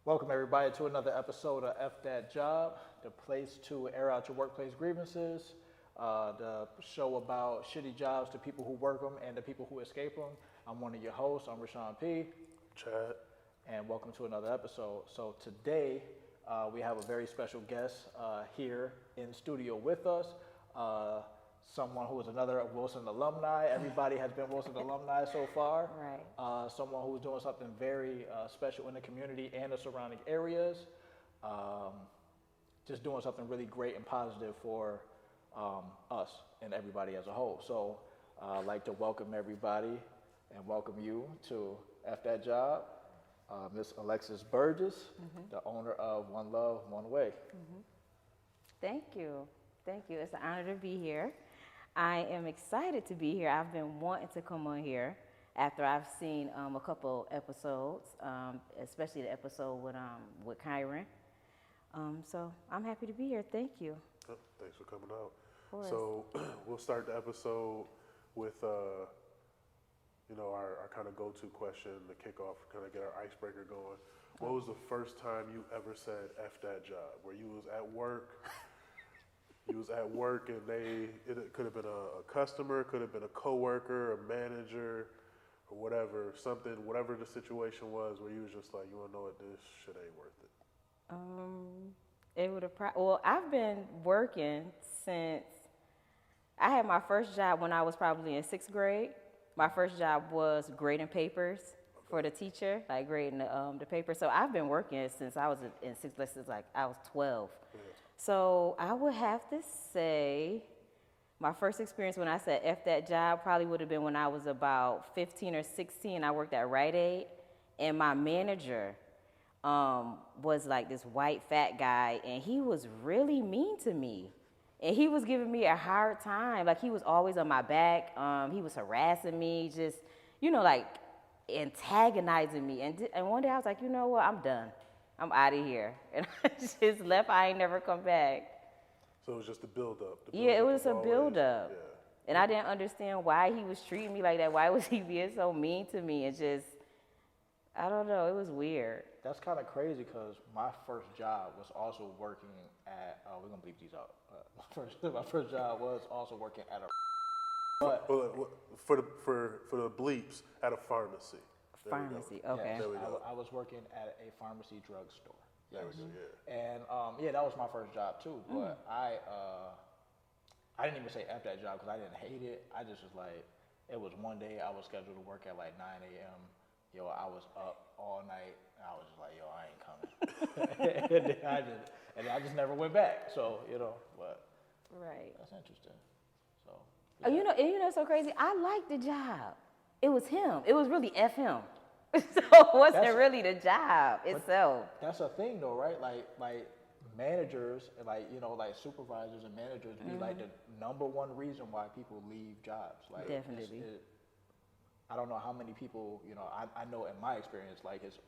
Welcome everybody to another episode of F That Job, the place to air out your workplace grievances, the show about shitty jobs to people who work them and the people who escape them. I'm one of your hosts, I'm Rashawn P. Chad. And welcome to another episode. So today we have a very special guest here in studio with us. Someone who is another Wilson alumni. Everybody has been Wilson alumni so far. Right. Someone who's doing something very special in the community and the surrounding areas. Just doing something really great and positive for us and everybody as a whole. So I'd like to welcome everybody and welcome you to F That Job. Miss Alexis Burgess, the owner of One Love, One Way. Thank you. Thank you. It's an honor to be here. I am excited to be here. I've been wanting to come on here after I've seen a couple episodes, especially the episode with Kyron. So I'm happy to be here. Thank you. Oh, thanks for coming out. Of course. So we'll start the episode with our kind of go-to question to kick off, kind of get our icebreaker going. What was the first time you ever said F that job? Where you was at work? You was at work and it could have been a customer, could have been a coworker, a manager, or whatever, whatever the situation was where you was just like, you wanna know what, this shit ain't worth it. It would have well, I've been working since I had my first job when I was probably in 6th grade. My first job was grading papers for the teacher, like grading the paper. So I've been working since I was in 6th grade, since like I was 12. Yeah. So I would have to say my first experience when I said F that job probably would have been when I was about 15 or 16. I worked at Rite Aid, and my manager was like this white fat guy, and he was really mean to me. And he was giving me a hard time. Like, he was always on my back. He was harassing me, just, like antagonizing me. And one day I was like, you know what, I'm done. I'm out of here. And I just left. I ain't never come back. So it was just a build-up. Yeah, it was a build-up. Yeah. And I didn't understand why he was treating me like that. Why was he being so mean to me? It just, I don't know. It was weird. That's kind of crazy because my first job was also working at, we're going to bleep these out. My first job was also working at a, but for the bleeps, at a pharmacy. Pharmacy, okay. Yes, I was working at a pharmacy drugstore. There we go, yeah. And that was my first job too. But I didn't even say F that job because I didn't hate it. I just was like, it was one day I was scheduled to work at like 9 a.m. I was up all night and I was just like, I ain't coming. and I just never went back. So, but right. That's interesting. So, yeah. It's so crazy. I liked the job. It was him. It was really F him. So it wasn't really the job itself. That's a thing though, right? Like managers and like supervisors and managers be like the number one reason why people leave jobs. Like definitely. I don't know how many people, I know in my experience, like it's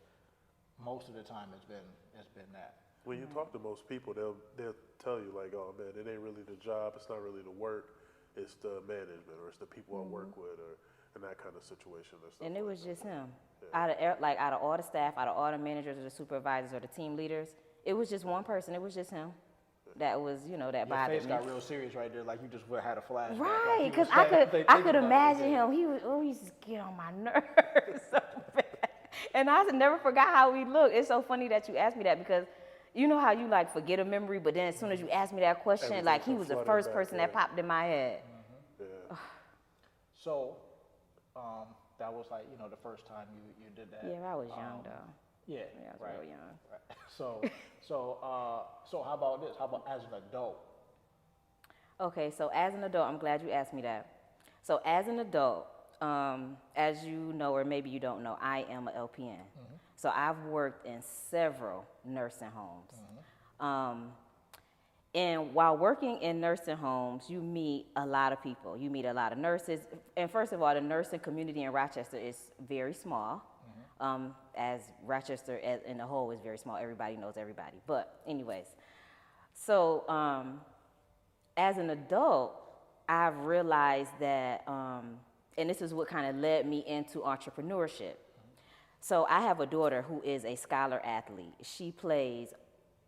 most of the time it's been that. When you talk to most people, they'll tell you like, oh man, it ain't really the job, it's not really the work, it's the management or it's the people I work with or in that kind of situation. And it was just him. Yeah. Out of all the staff, out of all the managers or the supervisors or the team leaders, it was just one person. It was just him. That was, that bothered me. Your face got real serious right there, like you just had a flashback. Right, because I could imagine him. He used to get on my nerves so bad. And I never forgot how he looked. It's so funny that you asked me that because you know how you like forget a memory, but then as soon as you ask me that question, everything like he was the first person that popped in my head. Yeah. So, that was like, the first time you did that. Yeah, I was young though. Yeah, I was real young. Right. So how about this? How about as an adult? Okay, so as an adult, I'm glad you asked me that. So as an adult, as you know, or maybe you don't know, I am a LPN. So I've worked in several nursing homes. And while working in nursing homes, you meet a lot of people. You meet a lot of nurses. And first of all, the nursing community in Rochester is very small. As Rochester in the whole is very small. Everybody knows everybody. But anyways, so as an adult, I've realized that, and this is what kind of led me into entrepreneurship. So I have a daughter who is a scholar athlete. She plays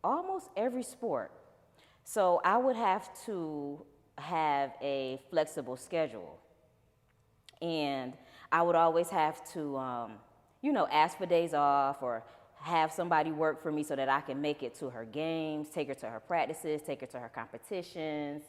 almost every sport. So I would have to have a flexible schedule. And I would always have to, ask for days off or have somebody work for me so that I can make it to her games, take her to her practices, take her to her competitions.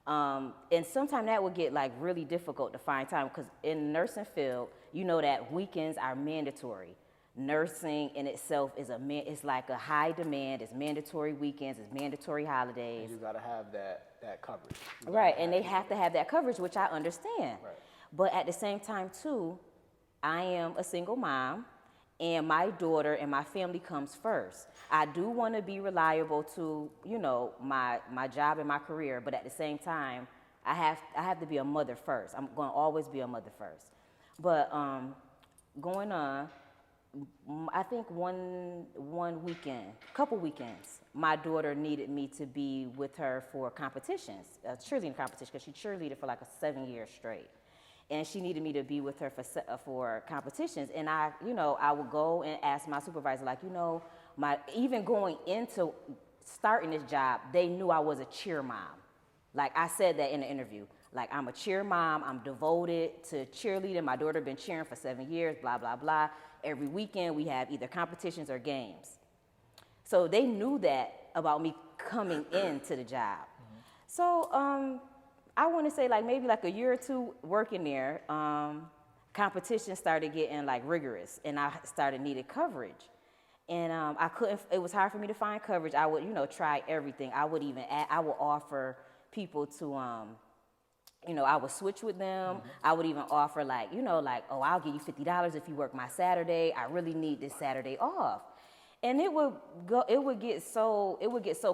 And sometimes that would get like really difficult to find time because in the nursing field, you know that weekends are mandatory. Nursing in itself is it's like a high demand. It's mandatory weekends. It's mandatory holidays. And you got to have that coverage. Right, and they have to have that coverage, which I understand. Right. But at the same time, too, I am a single mom, and my daughter and my family comes first. I do want to be reliable to, my job and my career, but at the same time, I have to be a mother first. I'm going to always be a mother first. But going on, I think one weekend, couple weekends, my daughter needed me to be with her for competitions, cheerleading competition, because she cheerleaded for like 7 years straight. And she needed me to be with her for competitions. And I would go and ask my supervisor, like, even going into starting this job, they knew I was a cheer mom. Like I said that in the interview. Like, I'm a cheer mom, I'm devoted to cheerleading. My daughter been cheering for 7 years, blah, blah, blah. Every weekend we have either competitions or games. So they knew that about me coming into the job. So I want to say maybe a year or two working there, competition started getting rigorous and I started needing coverage. And it was hard for me to find coverage. I would, try everything. I would offer people to, I would switch with them. I would even offer I'll give you $50 if you work my Saturday. I really need this Saturday off. And it would get so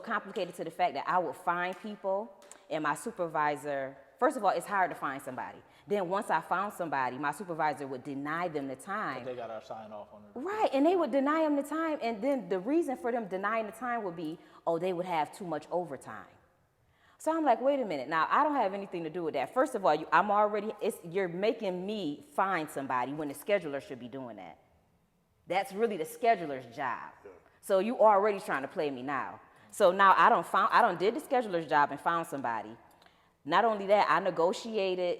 complicated to the fact that I would find people and my supervisor, first of all, it's hard to find somebody. Then once I found somebody, my supervisor would deny them the time. But they got to sign off on it. Right, and they would deny them the time. And then the reason for them denying the time would be, they would have too much overtime. So I'm like, wait a minute. Now, I don't have anything to do with that. First of all, you're making me find somebody when the scheduler should be doing that. That's really the scheduler's job. Yeah. So you already trying to play me now. So now I don't did the scheduler's job and found somebody. Not only that, I negotiated,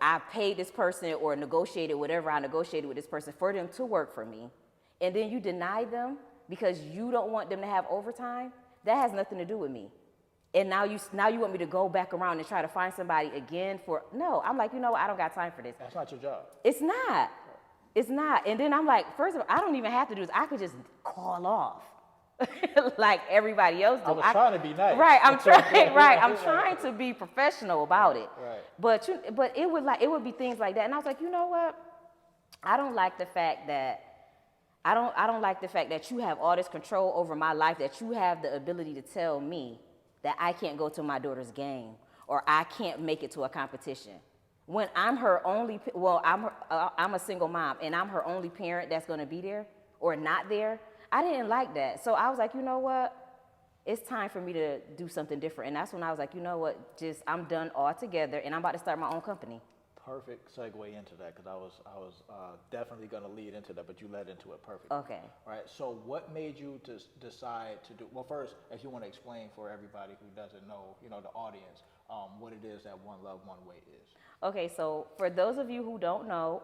I paid this person or negotiated whatever I negotiated with this person for them to work for me. And then you deny them because you don't want them to have overtime. That has nothing to do with me. And now you want me to go back around and try to find somebody again no, I'm like, I don't got time for this. That's not your job. It's not. It's not. And then I'm like, first of all, I don't even have to do this. I could just call off. Like everybody else do. I was trying to be nice. Right, I'm trying. Right, I'm trying to be professional about it. Right. But it would be things like that, and I was like, you know what? I don't like the fact that I don't like the fact that you have all this control over my life, that you have the ability to tell me that I can't go to my daughter's game or I can't make it to a competition. When I'm her only, I'm a single mom and I'm her only parent that's going to be there or not there. I didn't like that. So I was like, you know what? It's time for me to do something different. And that's when I was like, you know what? I'm done altogether and I'm about to start my own company. Perfect segue into that because I was definitely going to lead into that, but you led into it perfectly. Okay. All right. So what made you decide to do? Well, first, if you want to explain for everybody who doesn't know, the audience, what it is that One Love One Way is. Okay. So for those of you who don't know,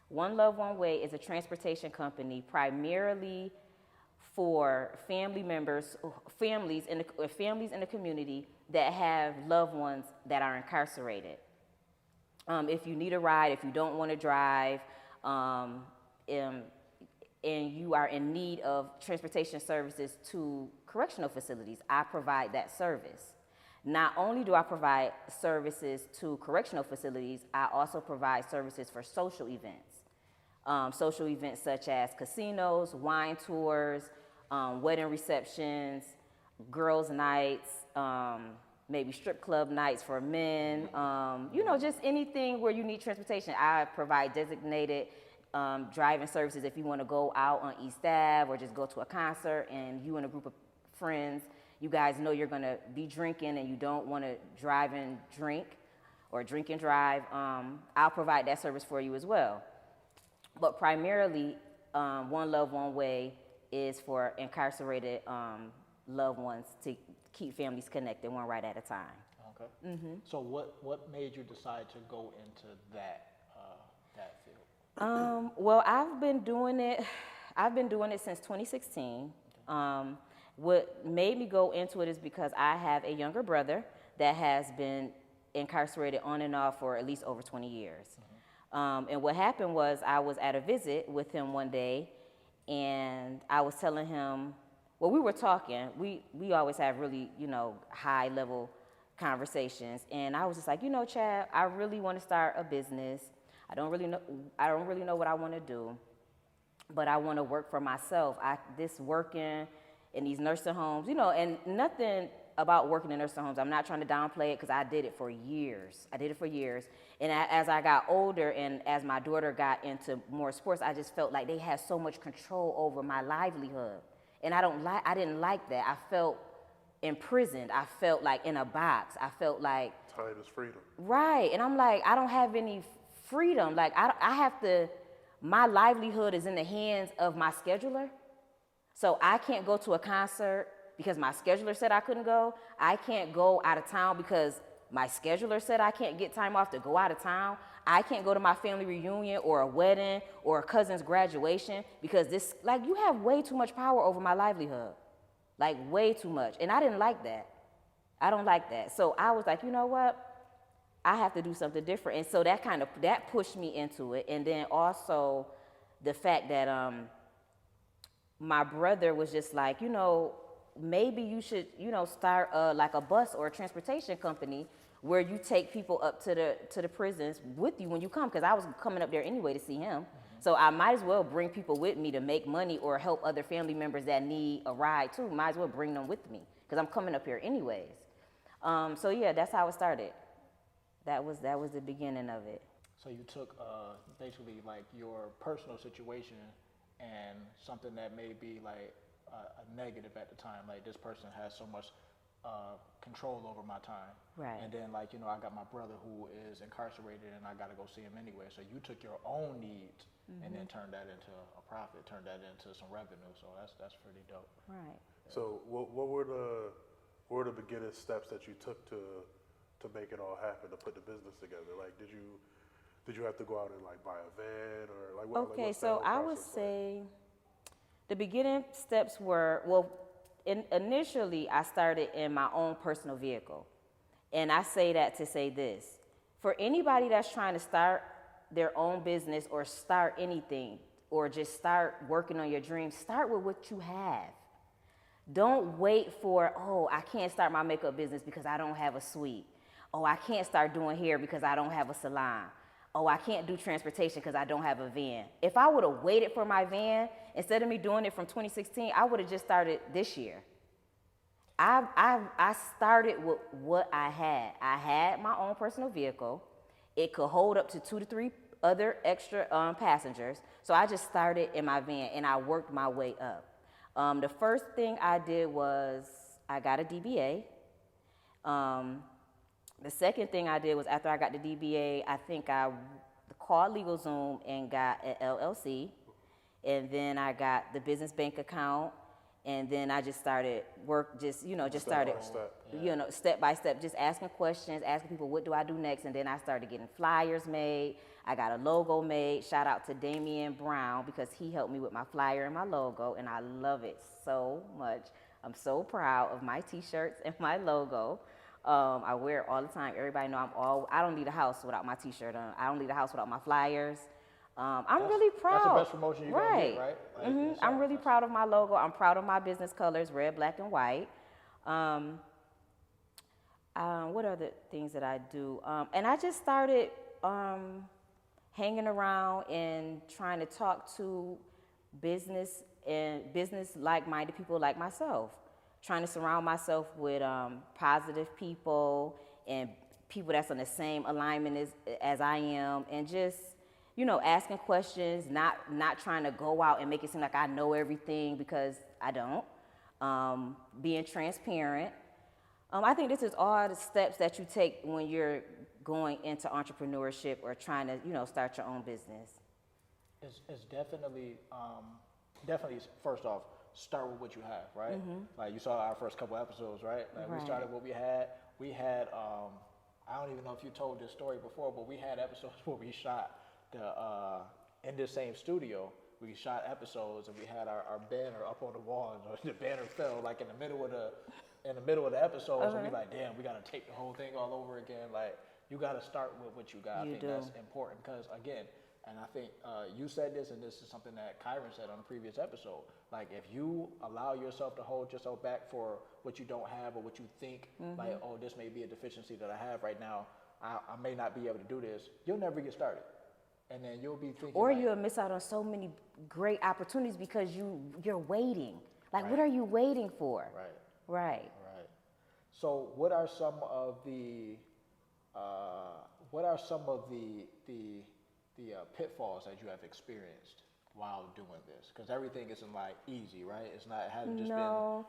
One Love One Way is a transportation company primarily for families in the community that have loved ones that are incarcerated. If you need a ride, if you don't want to drive, and you are in need of transportation services to correctional facilities, I provide that service. Not only do I provide services to correctional facilities, I also provide services for social events. Social events such as casinos, wine tours, wedding receptions, girls' nights, maybe strip club nights for men, just anything where you need transportation. I provide designated driving services if you want to go out on East Ave or just go to a concert and you and a group of friends, you guys know you're going to be drinking and you don't want to drive and drink or drink and drive. I'll provide that service for you as well. But primarily, One Love, One Way is for incarcerated loved ones to keep families connected one right at a time. Okay. So what made you decide to go into that field? Well, I've been doing it since 2016. What made me go into it is because I have a younger brother that has been incarcerated on and off for at least over 20 years. And what happened was I was at a visit with him one day, and I was telling him, well, we were talking. We always have really, high level conversations. And I was just like, Chad, I really want to start a business. I don't really know what I want to do, but I want to work for myself. This working in these nursing homes, and nothing about working in nursing homes. I'm not trying to downplay it because I did it for years. And as I got older and as my daughter got into more sports, I just felt like they had so much control over my livelihood. And I didn't like that. I felt imprisoned. I felt like in a box. I felt like time is freedom. Right. And I'm like, I don't have any freedom. Like I have to, my livelihood is in the hands of my scheduler. So I can't go to a concert because my scheduler said I couldn't go. I can't go out of town because my scheduler said I can't get time off to go out of town. I can't go to my family reunion or a wedding or a cousin's graduation because you have way too much power over my livelihood. Like way too much. And I didn't like that. I don't like that. So I was like, you know what? I have to do something different. And so that pushed me into it. And then also the fact that my brother was just like, maybe you should, start like a bus or a transportation company where you take people up to the prisons with you when you come, because I was coming up there anyway to see him. So I might as well bring people with me to make money or help other family members that need a ride too. Might as well bring them with me because I'm coming up here anyways. So yeah, that's how it started. That was the beginning of it. So you took basically like your personal situation and something that may be like a negative at the time, like this person has so much control over my time. Right. And then I got my brother who is incarcerated and I got to go see him anyway. So you took your own needs and then turned that into a profit, turned that into some revenue. So that's pretty dope. Right. So what were the beginning steps that you took to make it all happen, to put the business together? Like, did you have to go out and like buy a van or like what? Okay, like, so I would say the beginning steps were, initially I started in my own personal vehicle. And I say that to say this. For anybody that's trying to start their own business or start anything or just start working on your dreams, start with what you have. Don't wait for, I can't start my makeup business because I don't have a suite. I can't start doing hair because I don't have a salon. I can't do transportation because I don't have a van. If I would have waited for my van, instead of me doing it from 2016, I would have just started this year. I started with what I had. I had my own personal vehicle. It could hold up to 2 to 3 other extra passengers. So I just started in my van and I worked my way up. The first thing I did was I got a DBA. The second thing I did was after I got the DBA, I think I called LegalZoom and got an LLC. And then I got the business bank account. And then I just started step by step, just asking questions, asking people, what do I do next? And then I started getting flyers made. I got a logo made. Shout out to Damian Brown because he helped me with my flyer and my logo. And I love it so much. I'm so proud of my t-shirts and my logo. I wear it all the time. Everybody know I don't leave the house without my t-shirt on. I don't leave the house without my flyers. I'm really proud. That's the best promotion you're going to get, right? Like, I'm really proud of my logo. I'm proud of my business colors, red, black, and white. What are the things that I do? And I just started hanging around and trying to talk to business like-minded people like myself. Trying to surround myself with positive people and people that's on the same alignment as I am, and just, asking questions, not trying to go out and make it seem like I know everything, because I don't. Being transparent. I think this is all the steps that you take when you're going into entrepreneurship or trying to, start your own business. It's definitely first off, start with what you have, right? Like you saw our first couple episodes, right? Like we started what we had. We had I don't even know if you told this story before, but we had episodes where we shot in this same studio. We shot episodes and we had our banner up on the wall, and the banner fell like in the middle of the episodes, and we like, damn, we gotta take the whole thing all over again. Like, you gotta start with what you got. I think that's important, because again, and I think you said this, and this is something that Kyron said on a previous episode. Like, if you allow yourself to hold yourself back for what you don't have or what you think, like, oh, this may be a deficiency that I have right now, I may not be able to do this, you'll never get started. And then you'll be thinking, or you'll miss out on so many great opportunities because you're waiting. Like, what are you waiting for? Right. So, what are some of the pitfalls that you have experienced while doing this? Because everything isn't like easy, right? It hasn't just been,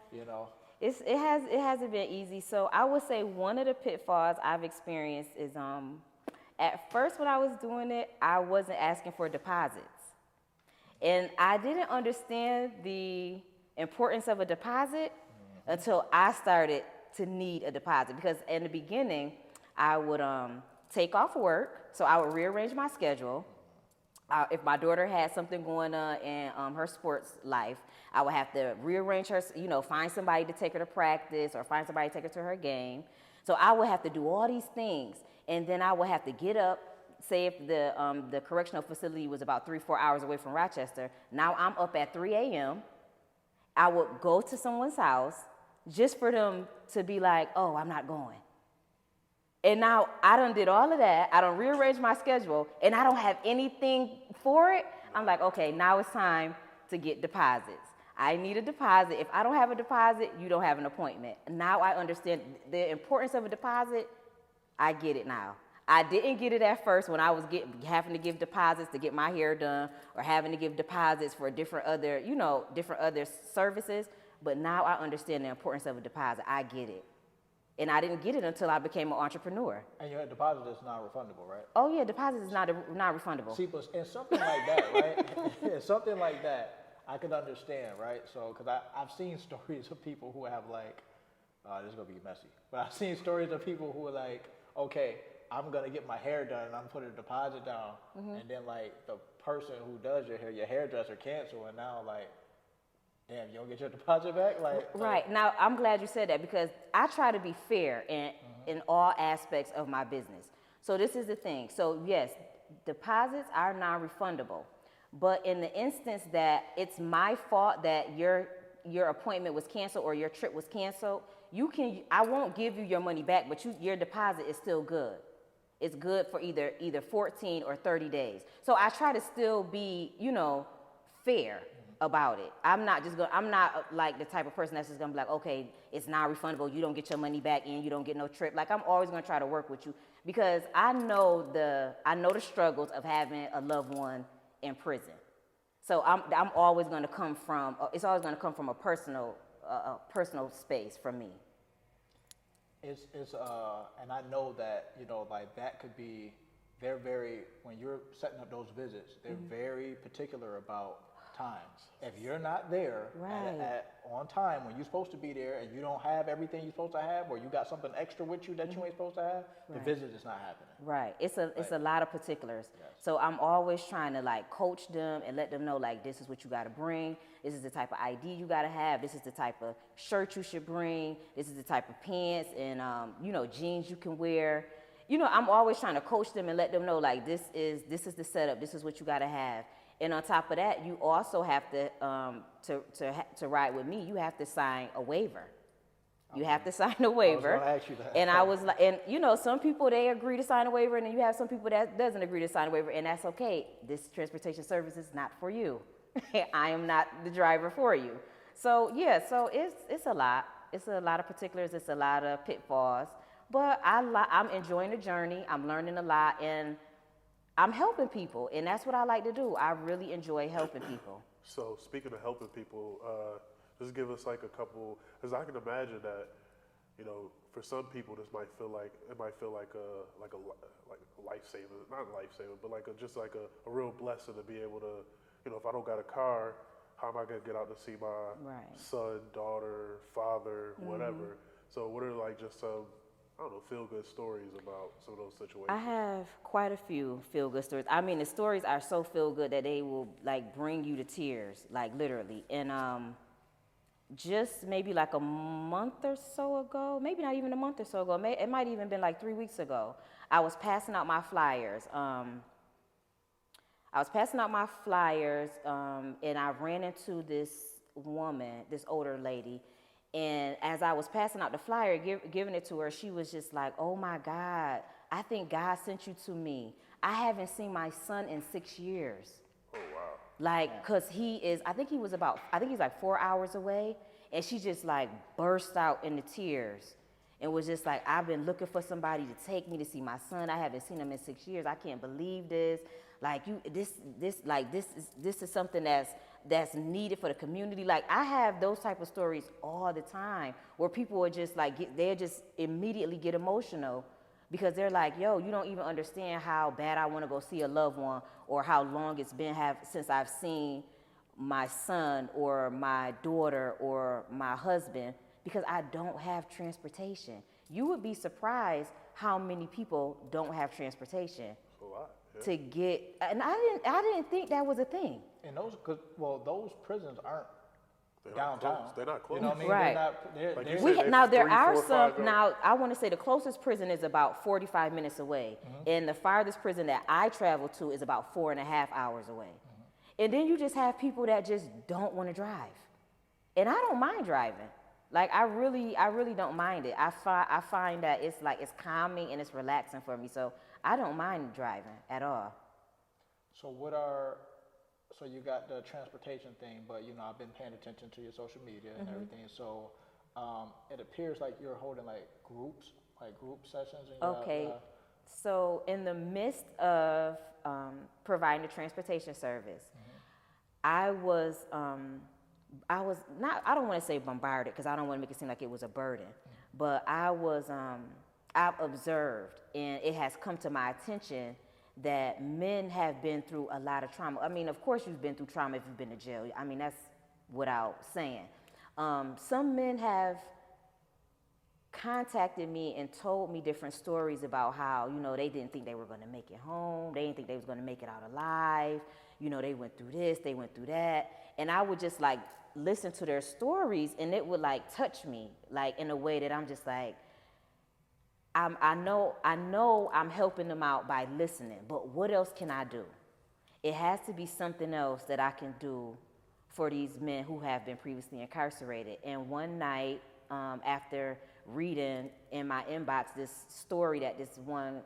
It hasn't been easy. So I would say one of the pitfalls I've experienced is at first when I was doing it, I wasn't asking for deposits. And I didn't understand the importance of a deposit until I started to need a deposit. Because in the beginning, I would take off work, so I would rearrange my schedule. If my daughter had something going on in her sports life, I would have to rearrange her, find somebody to take her to practice or find somebody to take her to her game. So I would have to do all these things, and then I would have to get up. Say if the correctional facility was about 3-4 hours away from Rochester, now I'm up at 3 a.m. I would go to someone's house just for them to be like, oh, I'm not going. And now I done did all of that. I done rearranged my schedule, and I don't have anything for it. I'm like, okay, now it's time to get deposits. I need a deposit. If I don't have a deposit, you don't have an appointment. Now I understand the importance of a deposit. I get it now. I didn't get it at first when I was having to give deposits to get my hair done, or having to give deposits for different other services. But now I understand the importance of a deposit. I get it. And I didn't get it until I became an entrepreneur. And your deposit is non-refundable, right? Oh yeah, deposit is not refundable. See, but and something like that, right? Something like that, I could understand, right? So, because I've seen stories of people who have like, this is gonna be messy, but I've seen stories of people who are like, okay, I'm gonna get my hair done and I'm putting a deposit down, and then like the person who does your hairdresser cancel, and now like, damn, you don't get your deposit back? Right. Now, I'm glad you said that, because I try to be fair in all aspects of my business. So this is the thing. So yes, deposits are non-refundable. But in the instance that it's my fault that your appointment was canceled or your trip was canceled, I won't give you your money back, but your deposit is still good. It's good for either 14 or 30 days. So I try to still be, fair about it. I'm not like the type of person that's just gonna be like, okay, it's non-refundable, you don't get your money back and you don't get no trip. Like, I'm always gonna try to work with you, because I know the struggles of having a loved one in prison. So I'm always gonna come from, it's always gonna come from a personal space for me. It's and I know that, like that could be, when you're setting up those visits, they're very particular about time. If you're not there on time when you're supposed to be there, and you don't have everything you're supposed to have, or you got something extra with you that you ain't supposed to have, the visit is not happening. Right. It's a lot of particulars. Yes. So I'm always trying to like coach them and let them know, like, this is what you got to bring. This is the type of ID you got to have. This is the type of shirt you should bring. This is the type of pants and jeans you can wear. I'm always trying to coach them and let them know, like, this is the setup. This is what you got to have. And on top of that, you also have to ride with me, you have to sign a waiver. You have to sign a I was waiver. gonna ask you that. And I was like, and you know, some people, they agree to sign a waiver, and then you have some people that doesn't agree to sign a waiver, and that's okay. This transportation service is not for you. I am not the driver for you. So yeah, so it's a lot. It's a lot of particulars. It's a lot of pitfalls. But I'm enjoying the journey. I'm learning a lot, and I'm helping people, and that's what I like to do. I really enjoy helping people. So speaking of helping people, just give us like a couple, because I can imagine that, you know, for some people this might feel like a lifesaver, not lifesaver, but just like a real blessing to be able to, you know, if I don't got a car, how am I gonna get out to see my son, daughter, father, whatever? So what are like just some, I don't know, feel-good stories about some of those situations? I have quite a few feel-good stories. I mean, the stories are so feel-good that they will like bring you to tears, like literally. And just maybe like a month or so ago, maybe not even a month or so ago, it might even been like 3 weeks ago, I was passing out my flyers. And I ran into this woman, this older lady. And as I was passing out the flyer, giving it to her, she was just like, "Oh my God, I think God sent you to me. I haven't seen my son in 6 years." Oh, wow. Like, cause I think he's like 4 hours away. And she just like burst out into tears and was just like, "I've been looking for somebody to take me to see my son. I haven't seen him in 6 years. I can't believe this. Like this is something that's needed for the community." Like, I have those type of stories all the time where people are just like, they just immediately get emotional because they're like, "Yo, you don't even understand how bad I want to go see a loved one, or how long it's been since I've seen my son or my daughter or my husband, because I don't have transportation." You would be surprised how many people don't have transportation. A lot. Yeah. To get, and I didn't think that was a thing. And those prisons aren't They're downtown. Not close. They're not close. You know what I mean? Right. They're Like you not, said, they're Now there 3, are 4, some. 5 Now I want to say the closest prison is about 45 minutes away, and the farthest prison that I travel to is about 4.5 hours away. And then you just have people that just don't want to drive, and I don't mind driving. Like, I really don't mind it. I find that it's calming and it's relaxing for me, so I don't mind driving at all. So you got the transportation thing, but you know, I've been paying attention to your social media and everything. So it appears like you're holding like group sessions. And Okay. So in the midst of providing the transportation service, I was not, I don't want to say bombarded because I don't want to make it seem like it was a burden, but I've observed, and it has come to my attention that men have been through a lot of trauma. I mean, of course you've been through trauma if you've been to jail. I mean, that's without saying. Some men have contacted me and told me different stories about how, you know, they didn't think they were going to make it home. They didn't think they was going to make it out alive. You know, they went through this, they went through that. And I would just like listen to their stories, and it would like touch me, like in a way that I'm just like, I know I'm helping them out by listening, but what else can I do? It has to be something else that I can do for these men who have been previously incarcerated. And one night, after reading in my inbox this story that this one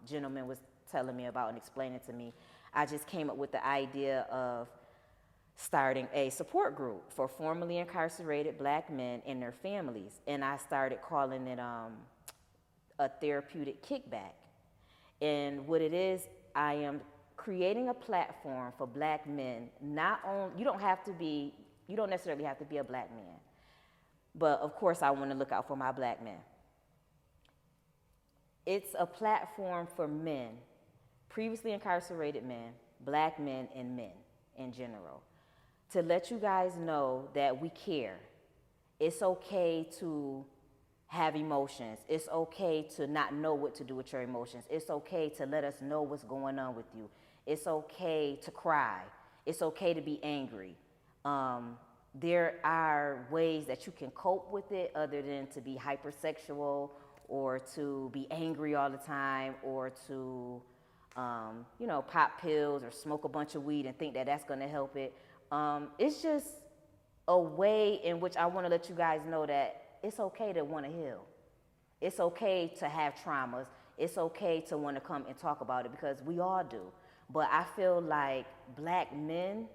gentleman was telling me about and explaining to me, I just came up with the idea of starting a support group for formerly incarcerated Black men and their families. And I started calling it a therapeutic kickback. And what it is, I am creating a platform for Black men. Not only, you don't necessarily have to be a Black man, but of course I want to look out for my Black men. It's a platform for men, previously incarcerated men, Black men, and men in general, to let you guys know that we care. It's okay to have emotions. It's okay to not know what to do with your emotions. It's okay to let us know what's going on with you. It's okay to cry. It's okay to be angry. There are ways that you can cope with it other than to be hypersexual or to be angry all the time or to, pop pills or smoke a bunch of weed and think that that's going to help it. It's just a way in which I want to let you guys know that it's okay to want to heal. It's okay to have traumas. It's okay to want to come and talk about it because we all do. But I feel like black men,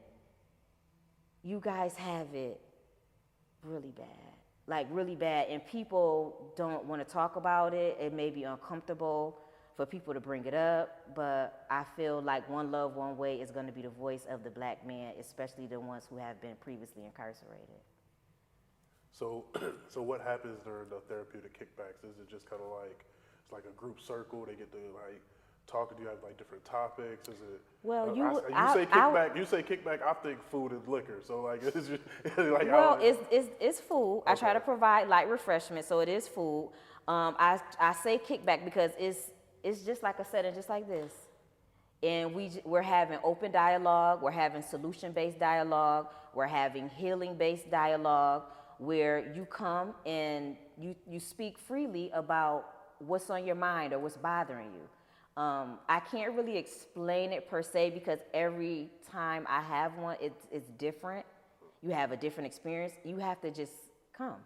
you guys have it really bad. Like really bad. And people don't want to talk about it. It may be uncomfortable for people to bring it up. But I feel like One Love, One Way is going to be the voice of the black man, especially the ones who have been previously incarcerated. So, so what happens during the therapeutic kickbacks? Is it just kind of like, it's like a group circle? They get to like talk. Do you have like different topics? Is it? Well, You say kickback. I think food and liquor. So like, it's just like. Well, it's food. Okay. I try to provide light refreshment, so it is food. I say kickback because it's just like a setting, just like this, and we're having open dialogue. We're having solution-based dialogue. We're having healing-based dialogue, where you come and you speak freely about what's on your mind or what's bothering you. I can't really explain it per se because every time I have one, it's different. You have a different experience. You have to just come.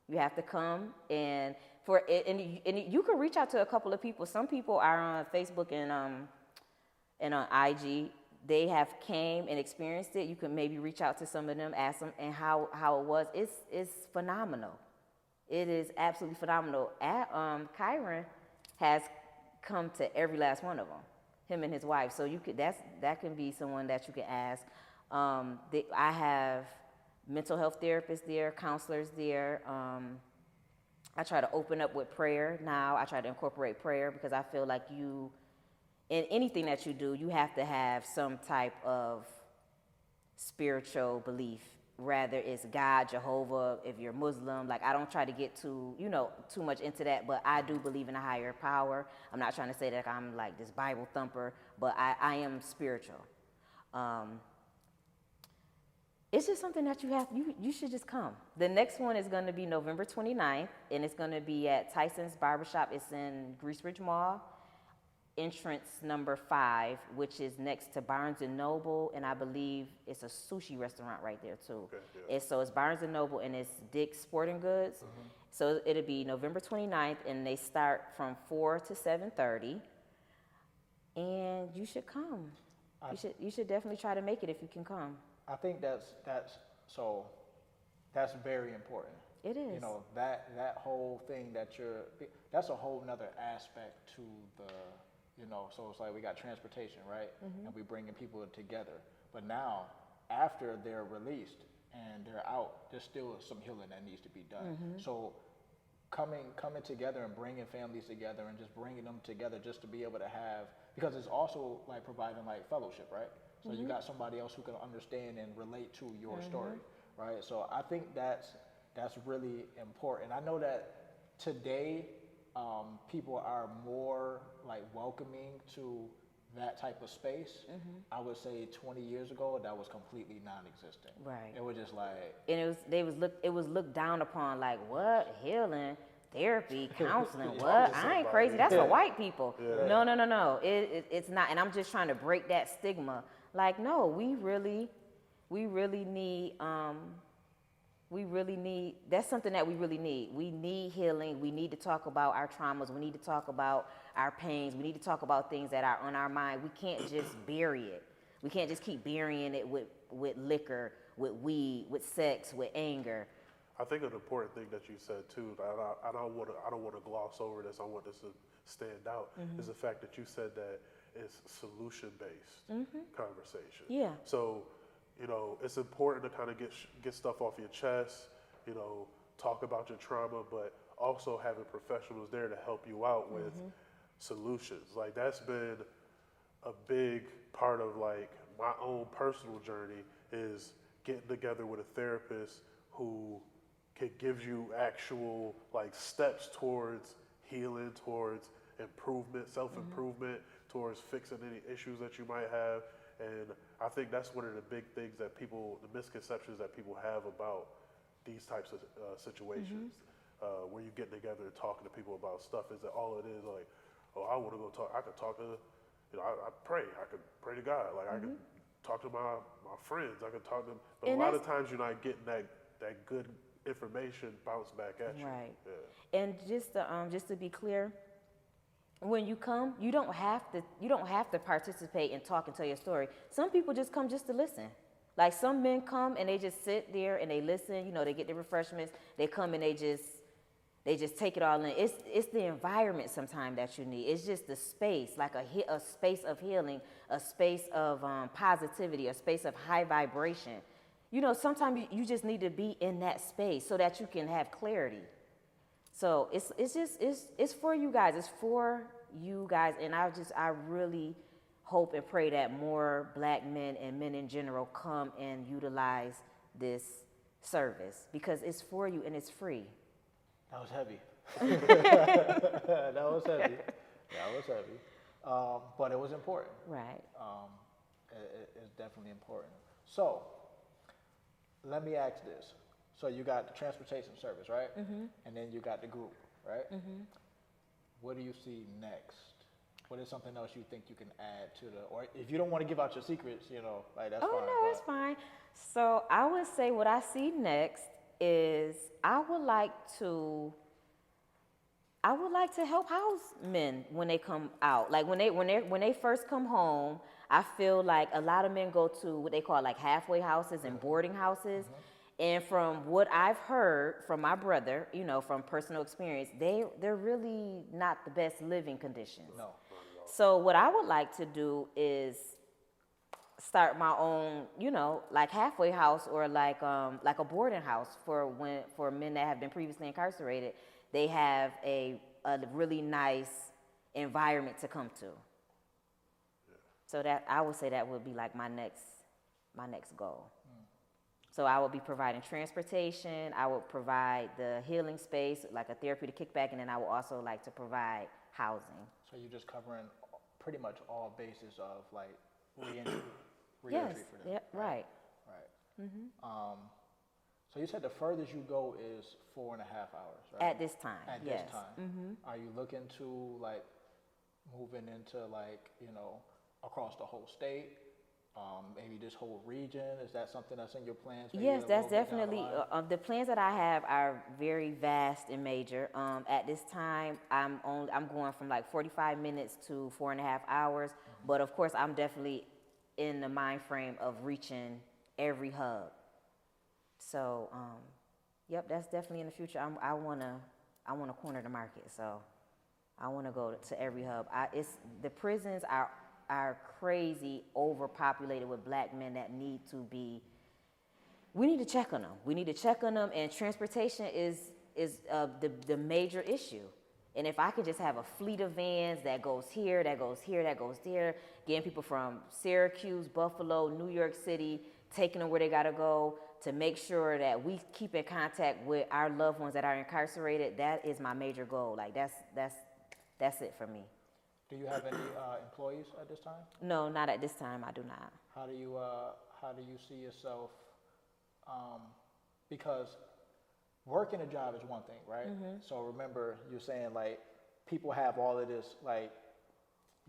You have to come and you can reach out to a couple of people. Some people are on Facebook and on IG. They have came and experienced it. You can maybe reach out to some of them, ask them and how it was. It's phenomenal. It is absolutely phenomenal. Kyron has come to every last one of them, him and his wife. So that can be someone that you can ask. I have mental health therapists there, counselors there. I try to open up with prayer now. I try to incorporate prayer because I feel like in anything that you do, you have to have some type of spiritual belief. Rather it's God, Jehovah, if you're Muslim. Like I don't try to get too much into that, but I do believe in a higher power. I'm not trying to say that I'm like this Bible thumper, but I am spiritual. It's just something that you should just come. The next one is going to be November 29th, and it's going to be at Tyson's Barbershop. It's in Grease Ridge Mall, entrance number 5, which is next to Barnes & Noble, and I believe it's a sushi restaurant right there too. Okay, yeah. So it's Barnes & Noble and it's Dick's Sporting Goods. Mm-hmm. So it'll be November 29th, and they start from 4 to 7:30, and you should come. You should definitely try to make it if you can come. I think that's very important. It is. You know, that whole thing that's a whole nother aspect to the, so it's like we got transportation, right? Mm-hmm. And we bringing people together. But now, after they're released and they're out, there's still some healing that needs to be done. Mm-hmm. So coming together and bringing families together and just bringing them together just to be able to have, because it's also like providing like fellowship, right? So mm-hmm. you got somebody else who can understand and relate to your mm-hmm. story, right? So I think that's really important. I know that today people are more like welcoming to that type of space. Mm-hmm. I would say 20 years ago that was completely non-existent. Right. It was just like, and it was looked down upon, like what, healing, therapy, counseling, what? I ain't crazy. That's for white people. Yeah. No. It's not. And I'm just trying to break that stigma. Like, no, we really need. That's something that we really need. We need healing. We need to talk about our traumas. We need to talk about our pains. We need to talk about things that are on our mind. We can't just bury it. We can't just keep burying it with liquor, with weed, with sex, with anger. I think an important thing that you said too, I don't want to gloss over this. I want this to stand out. Mm-hmm. Is the fact that you said that it's solution-based mm-hmm. conversation. Yeah. So, it's important to kind of get stuff off your chest, talk about your trauma, but also having professionals there to help you out with mm-hmm. solutions. Like that's been a big part of like my own personal journey is getting together with a therapist who can give you actual like steps towards healing, towards improvement, self-improvement, mm-hmm. towards fixing any issues that you might have. And I think that's one of the big things that the misconceptions that people have about these types of situations, mm-hmm. Where you're getting together and talking to people about stuff, is that all it is like, oh, I want to go talk. I could talk to, I pray. I could pray to God. Like mm-hmm. I could talk to my friends. I could talk to them. But a lot of times you're not getting that good information bounce back at you. Right. Yeah. And just to be clear, when you come, you don't have to participate and talk and tell your story. Some people just come just to listen. Like some men come and they just sit there and they listen. You know, they get the refreshments. They come and they just take it all in. It's the environment sometimes that you need. It's just the space, like a space of healing, a space of positivity, a space of high vibration. You know, sometimes you just need to be in that space so that you can have clarity. So it's for you guys. It's for you guys, and I really hope and pray that more Black men and men in general come and utilize this service because it's for you and it's free. That was heavy. That was heavy. That was heavy. But it was important. Right. It's definitely important. So, let me ask this. So you got the transportation service, right? Mm-hmm. And then you got the group, right? Mm-hmm. What do you see next? What is something else you think you can add to or if you don't want to give out your secrets, you know, like that's fine. Oh, no, it's fine. So I would say what I see next is I would like to help house men when they come out. Like when they first come home, I feel like a lot of men go to what they call like halfway houses and boarding houses. Mm-hmm. And from what I've heard from my brother, you know, from personal experience, they're really not the best living conditions. No. So what I would like to do is start my own, you know, like halfway house or like a boarding house for men that have been previously incarcerated. They have a really nice environment to come to. Yeah. So that I would say that would be like my next goal. So I would be providing transportation, I would provide the healing space, like a therapeutic kickback, and then I would also like to provide housing. So you're just covering pretty much all bases of like reentry yes. For them. Yep, right. Right. Mm-hmm. So you said the furthest you go is 4.5 hours, right? At this time, At yes. this time. Mm-hmm. Are you looking to like moving into like, you know, across the whole state? Maybe this whole region, is that something that's in your plans? Yes, that's definitely, the plans that I have are very vast and major. At this time, I'm going from like 45 minutes to 4.5 hours, mm-hmm. But of course I'm definitely in the mind frame of reaching every hub. So, yep, that's definitely in the future. I wanna corner the market, so I wanna go to every hub. The prisons are crazy overpopulated with Black men that need to be, we need to check on them. We need to check on them, and transportation is the major issue. And if I could just have a fleet of vans that goes here, that goes here, that goes there, getting people from Syracuse, Buffalo, New York City, taking them where they gotta go to make sure that we keep in contact with our loved ones that are incarcerated, that is my major goal. Like that's it for me. Do you have any employees at this time? No, not at this time. I do not. How do you see yourself? Because working a job is one thing, right? Mm-hmm. So remember, you're saying like people have all of this, like,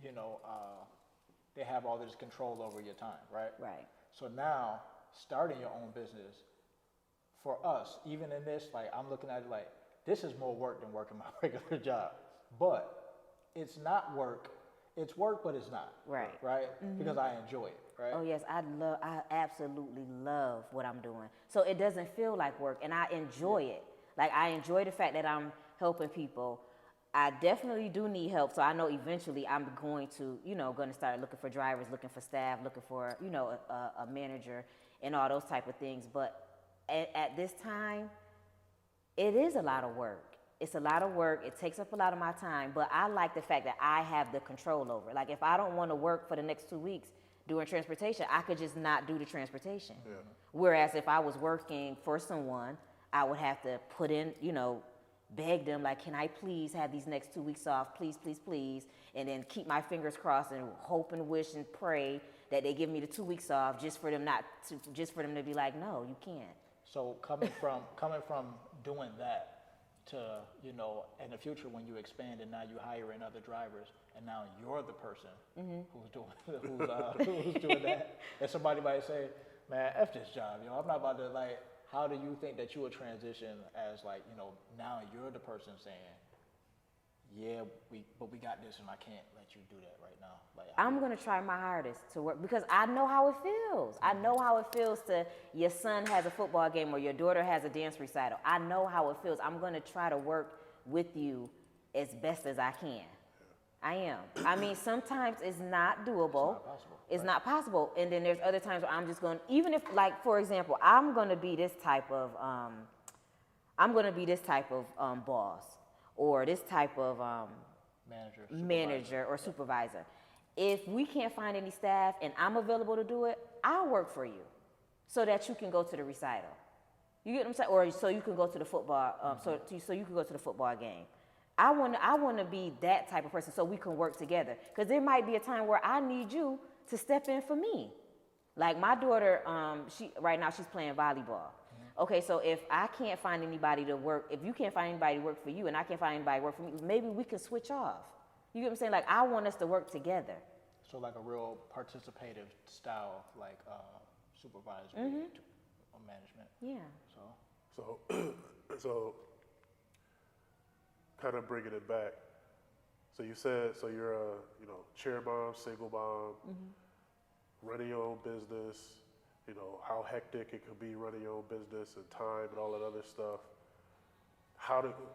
you know, they have all this control over your time, right? Right. So now starting your own business, for us, even in this, like I'm looking at it like this is more work than working my regular job, but it's not work. It's work, but it's not. Right. Right? Mm-hmm. Because I enjoy it, right? Oh, yes. I absolutely love what I'm doing. So it doesn't feel like work, and I enjoy it. Like, I enjoy the fact that I'm helping people. I definitely do need help, so I know eventually I'm going to start looking for drivers, looking for staff, looking for, a manager and all those type of things. But at this time, it is a lot of work. It's a lot of work. It takes up a lot of my time, but I like the fact that I have the control over it. Like if I don't want to work for the next 2 weeks doing transportation, I could just not do the transportation. Yeah. Whereas if I was working for someone, I would have to put in, beg them like, can I please have these next 2 weeks off? Please, please, please. And then keep my fingers crossed and hope and wish and pray that they give me the 2 weeks off just for them to be like, no, you can't. So coming from doing that, to, in the future when you expand and now you hire in other drivers and now you're the person mm-hmm. who's doing that. And somebody might say, man, F this job, I'm not about to like how do you think that you would transition as like, you know, now you're the person saying, yeah, but we got this and I can't let you do that right now. Like, I'm going to try my hardest to work because I know how it feels. I know how it feels to your son has a football game or your daughter has a dance recital. I know how it feels. I'm going to try to work with you as best as I can. I am. I mean, sometimes it's not doable. It's not possible. It's not possible. And then there's other times where I'm just going, even if, like, for example, I'm going to be this type of boss or this type of manager or supervisor. If we can't find any staff and I'm available to do it, I'll work for you so that you can go to the recital. You get what I'm saying? Or so you can go to the football, so you can go to the football game. I want to be that type of person so we can work together. Because there might be a time where I need you to step in for me. Like my daughter, right now she's playing volleyball. Okay, so if I can't find anybody to work, if you can't find anybody to work for you and I can't find anybody to work for me, maybe we can switch off. You get what I'm saying? Like I want us to work together. So like a real participative style, like supervisory management. Yeah. So kind of bringing it back. So you said, so you're a, chair mom, single mom, running your own business, how hectic it could be running your own business and time and all that other stuff.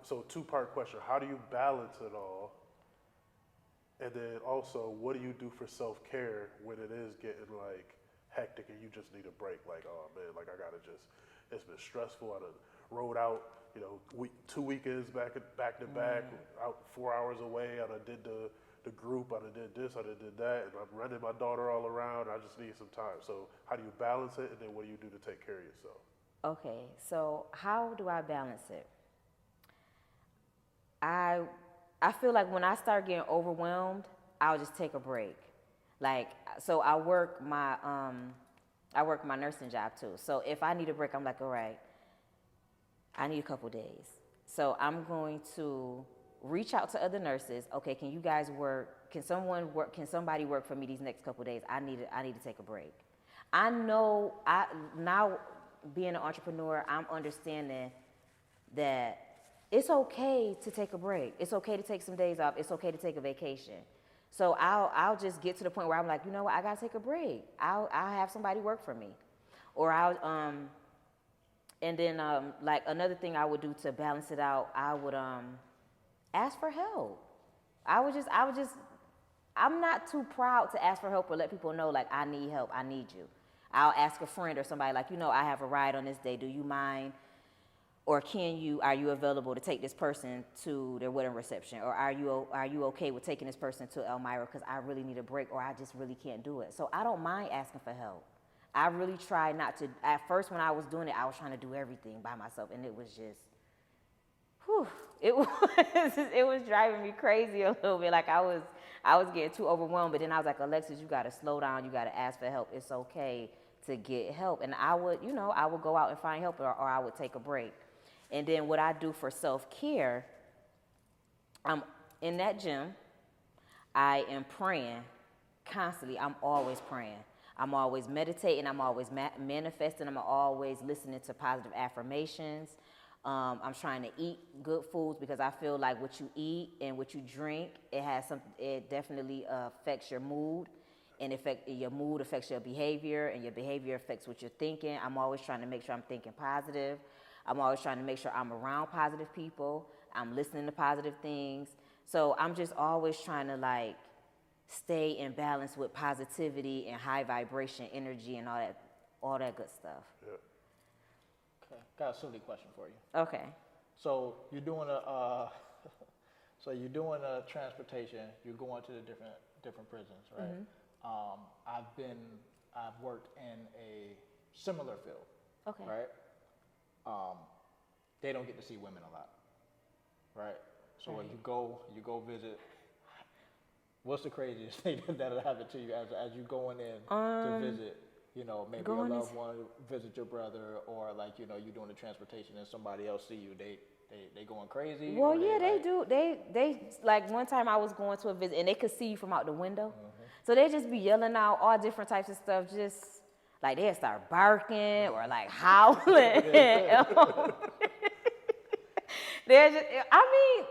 So two-part question, how do you balance it all? And then also, what do you do for self-care when it is getting like hectic and you just need a break? Like, oh man, like I gotta it's been stressful. I done rode out, 2 weekends back to back, out 4 hours away. I done did the group, I done did this, I done did that, and I'm running my daughter all around. I just need some time. So how do you balance it, and then what do you do to take care of yourself? Okay, so how do I balance it? I feel like when I start getting overwhelmed, I'll just take a break. Like, so I work my nursing job too. So if I need a break, I'm like, all right, I need a couple days. So I'm going to reach out to other nurses. Okay, can you guys work? Can somebody work for me these next couple days? I need to take a break. I know now being an entrepreneur, I'm understanding that it's okay to take a break. It's okay to take some days off. It's okay to take a vacation. So I'll just get to the point where I'm like, you know what, I gotta take a break. I'll have somebody work for me, or and then like another thing I would do to balance it out, I would ask for help. I'm not too proud to ask for help or let people know like I need help, I need you. I'll ask a friend or somebody like, I have a ride on this day. Do you mind? Or are you available to take this person to their wedding reception? Or are you okay with taking this person to Elmira because I really need a break or I just really can't do it? So I don't mind asking for help. I really try not to. At first when I was doing it, I was trying to do everything by myself and it was just, it was driving me crazy a little bit. Like I was getting too overwhelmed, but then I was like, Alexis, you gotta slow down, you gotta ask for help. It's okay to get help. And I would go out and find help or I would take a break. And then what I do for self-care, I'm in that gym, I am praying constantly. I'm always praying. I'm always meditating. I'm always manifesting. I'm always listening to positive affirmations. I'm trying to eat good foods because I feel like what you eat and what you drink, it definitely affects your mood. And your mood affects your behavior, and your behavior affects what you're thinking. I'm always trying to make sure I'm thinking positive. I'm always trying to make sure I'm around positive people. I'm listening to positive things. So I'm just always trying to like stay in balance with positivity and high vibration energy and all that good stuff. Yeah. Okay, got a silly question for you. Okay. So you're doing a transportation. You're going to the different prisons, right? Mm-hmm. I've worked in a similar field. Okay. Right. They don't get to see women a lot, right? So when you go visit, what's the craziest thing that'll happen to you as you going in to visit? Maybe a loved one visit your brother, or like you're doing the transportation and somebody else see you. They going crazy. Well, yeah, they do. They like one time I was going to a visit and they could see you from out the window, so they just be yelling out all different types of stuff. Just Like they'll start barking or like howling. They're just, I mean,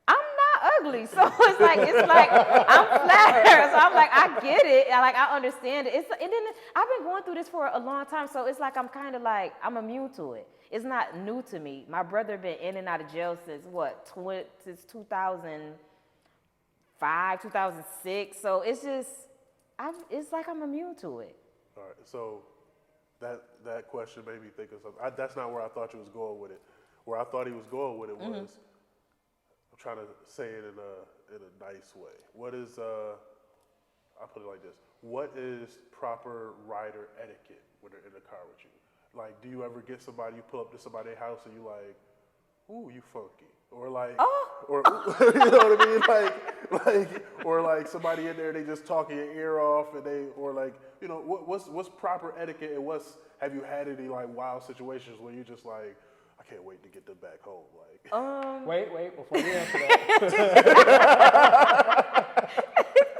I'm not ugly, so it's like I'm flattered. So I'm like, I get it, I understand it. And then I've been going through this for a long time, so it's like I'm kind of like I'm immune to it. It's not new to me. My brother been in and out of jail since since 2005, 2006. So it's just, it's like I'm immune to it. All right, so that question made me think of something. That's not where I thought you was going with it. Where I thought he was going with it was, I'm trying to say it in a nice way. What is, I'll put it like this. What is proper rider etiquette when they're in the car with you? Like, do you ever get somebody, you pull up to somebody's house and you like, ooh, you funky. Or like, or you know what I mean? Or like somebody in there, they just talking your ear off and or like, you know, what's proper etiquette and have you had any like wild situations where you just like, I can't wait to get them back home. Like, Wait, before you answer that.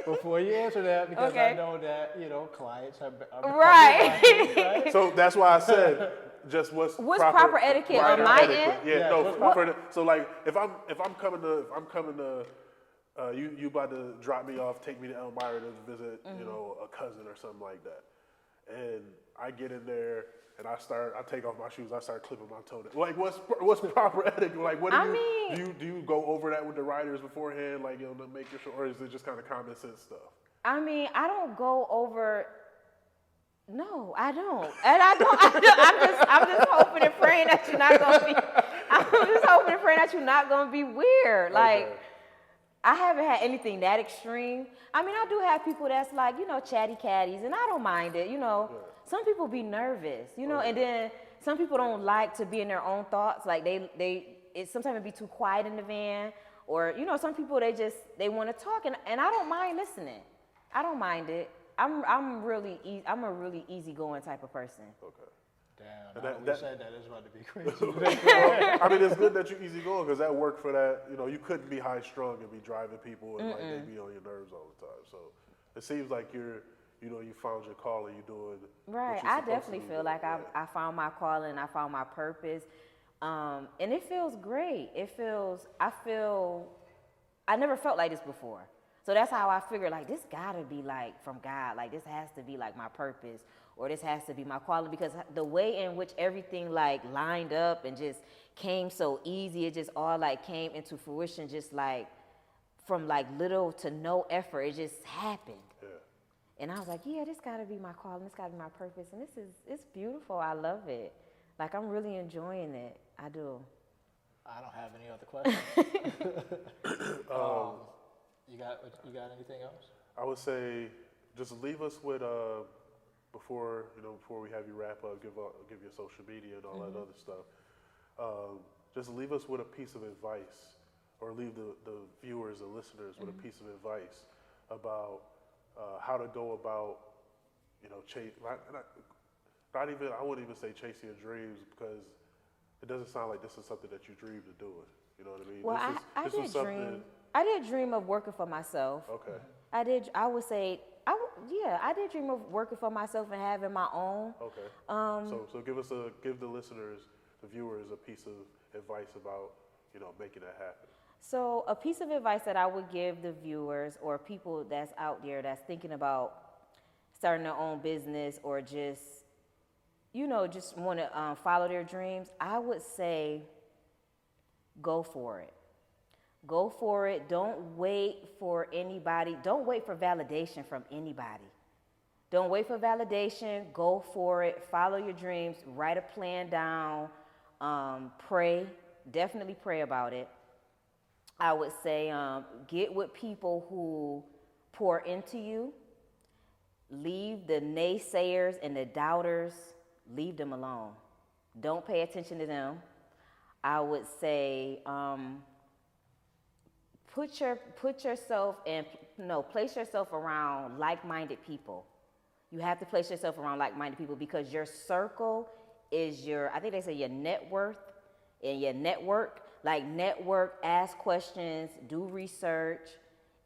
Before you answer that, because Okay. I know that, clients are Right. right? so that's why I said, just what's proper etiquette on rider my etiquette. end? Yeah, Yeah, no. what's So like, if I'm coming to, you about to drop me off, take me to Elmira to visit, a cousin or something like that, and I get in there and I take off my shoes, I start clipping my toe. Like, what's proper etiquette? Like, what do you go over that with the riders beforehand, like, to make sure, or is it just kind of common sense stuff? I mean, I don't go over. No, I don't. And I'm just hoping and praying that you're not gonna be. I'm just hoping and praying that you're not gonna be weird. Like, Okay. I haven't had anything that extreme. I mean, I do have people that's like, chatty catties, and I don't mind it. Some people be nervous, and then some people don't like to be in their own thoughts. Like sometimes it be too quiet in the van, or some people they want to talk, and I don't mind listening. I don't mind it. I'm a really easygoing type of person. Okay. Damn, now that we said that, it's about to be crazy. I mean, it's good that you're easygoing because that worked for that. You couldn't be high strung and be driving people and like they be on your nerves all the time. So it seems like you found your calling. You're doing Right. what you're I supposed to definitely be feel doing. like I found my calling. I found my purpose, and it feels great. I never felt like this before. So that's how I figured, like, this gotta be like from God. Like, this has to be like my purpose, or this has to be my calling, because the way in which everything like lined up and just came so easy, it just all like came into fruition, just like from like little to no effort. It just happened. Yeah. And I was like, yeah, this gotta be my calling. This gotta be my purpose. And it's beautiful. I love it. Like, I'm really enjoying it. I do. I don't have any other questions. You got anything else? I would say just leave us with before we have you wrap up, give your social media and all that other stuff. Just leave us with a piece of advice, or leave the viewers and listeners with a piece of advice about how to go about not even, I wouldn't even say chasing your dreams, because it doesn't sound like this is something that you dreamed of doing. You know what I mean? Well, I did dream of working for myself. Okay. I did dream of working for myself and having my own. Okay. So give the listeners, the viewers, a piece of advice about making that happen. So a piece of advice that I would give the viewers or people that's out there that's thinking about starting their own business, or just want to follow their dreams, I would say go for it. Go for it. Don't wait for anybody. Don't wait for validation from anybody. Don't wait for validation. Go for it. Follow your dreams. Write a plan down. Pray. Definitely pray about it. I would say get with people who pour into you. Leave the naysayers and the doubters. Leave them alone. Don't pay attention to them. I would say place yourself around like-minded people. You have to place yourself around like-minded people, because your circle is I think they say your net worth and your network. Like, network, ask questions, do research,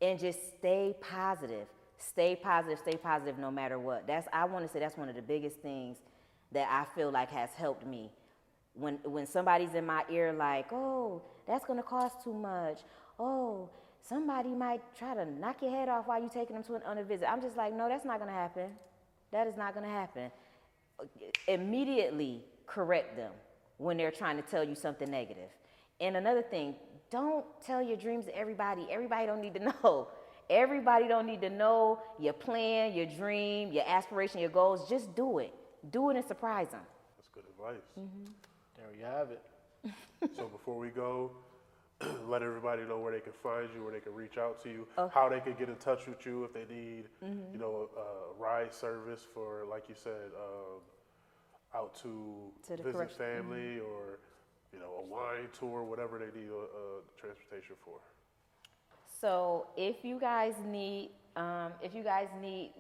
and just stay positive. stay positive no matter what. I want to say that's one of the biggest things that I feel like has helped me. When somebody's in my ear like, oh, that's gonna cost too much. Oh, somebody might try to knock your head off while you're taking them on a visit. I'm just like, no, that's not gonna happen. That is not gonna happen. Immediately correct them when they're trying to tell you something negative. And another thing, don't tell your dreams to everybody. Everybody don't need to know. Everybody don't need to know your plan, your dream, your aspiration, your goals. Just do it. Do it and surprise them. That's good advice. There we have it. So before we go, let everybody know where they can find you, where they can reach out to you, how they can get in touch with you if they need, you know, a ride service for, like you said, out to visit family or, you know, a wine tour, whatever they need transportation for. So if you guys need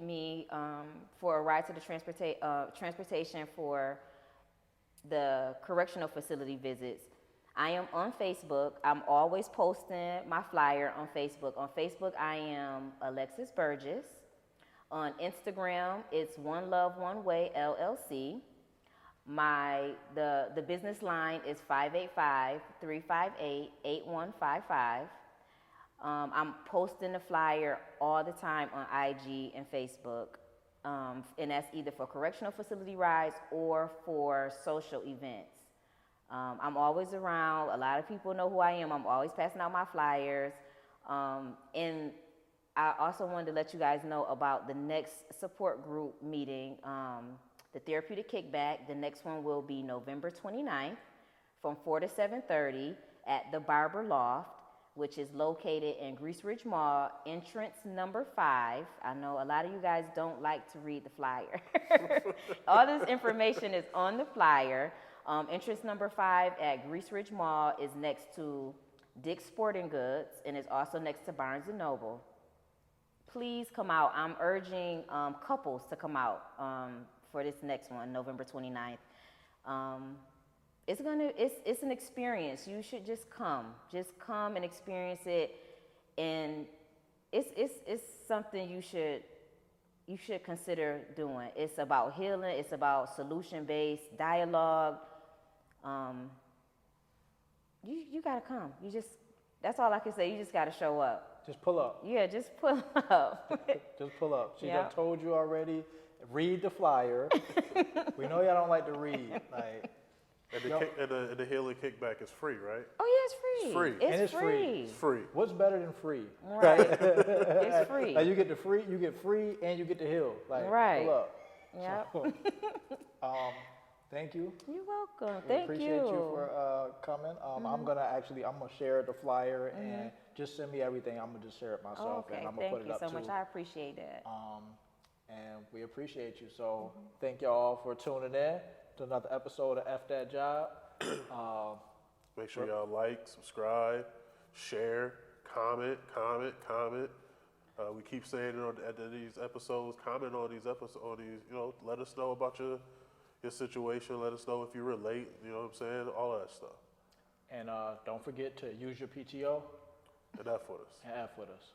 me for a ride to the transportation for the correctional facility visits, I am on Facebook. I'm always posting my flyer on Facebook. On Facebook, I am Alexis Burgess. On Instagram, it's One Love One Way LLC. The business line is 585-358-8155. I'm posting the flyer all the time on IG and Facebook. And that's either for correctional facility rides or for social events. I'm always around. A lot of people know who I am. I'm always passing out my flyers. And I also wanted to let you guys know about the next support group meeting, the Therapeutic Kickback. The next one will be November 29th from 4 to 7:30 at the Barber Loft, which is located in Grease Ridge Mall, entrance number 5. I know a lot of you guys don't like to read the flyer. All this information is on the flyer. Entrance number 5 at Grease Ridge Mall is next to Dick's Sporting Goods and is also next to Barnes & Noble. Please come out. I'm urging couples to come out for this next one, November 29th. It's an experience. You should just come. Just come and experience it. And it's something you should consider doing. It's about healing. It's about solution-based dialogue. You gotta come. That's all I can say. You just gotta show up. Just pull up. Yeah, just pull up. Just pull up. She Yep. done told you already. Read the flyer. We know y'all don't like to read. Like, And the healing kickback is free, right? Oh yeah, it's free. It's free. It's free. It's free. what's better than free? Right. It's free. Like you get free, and you get to heal. Like, Right. pull up. Yep. So, thank you. You're welcome. We Thank appreciate you for coming. I'm gonna share the flyer and just send me everything. I'm gonna just share it myself Okay, and I'm gonna thank put it you up so too. much. I appreciate that. And we appreciate you. So thank y'all for tuning in to another episode of F That Job. Make sure y'all like, subscribe, share, comment. We keep saying it at these episodes. Comment on these episodes. You know, let us know about your situation. Let us know if you relate. You know what I'm saying? All of that stuff. And don't forget to use your PTO And F with us. and F with us.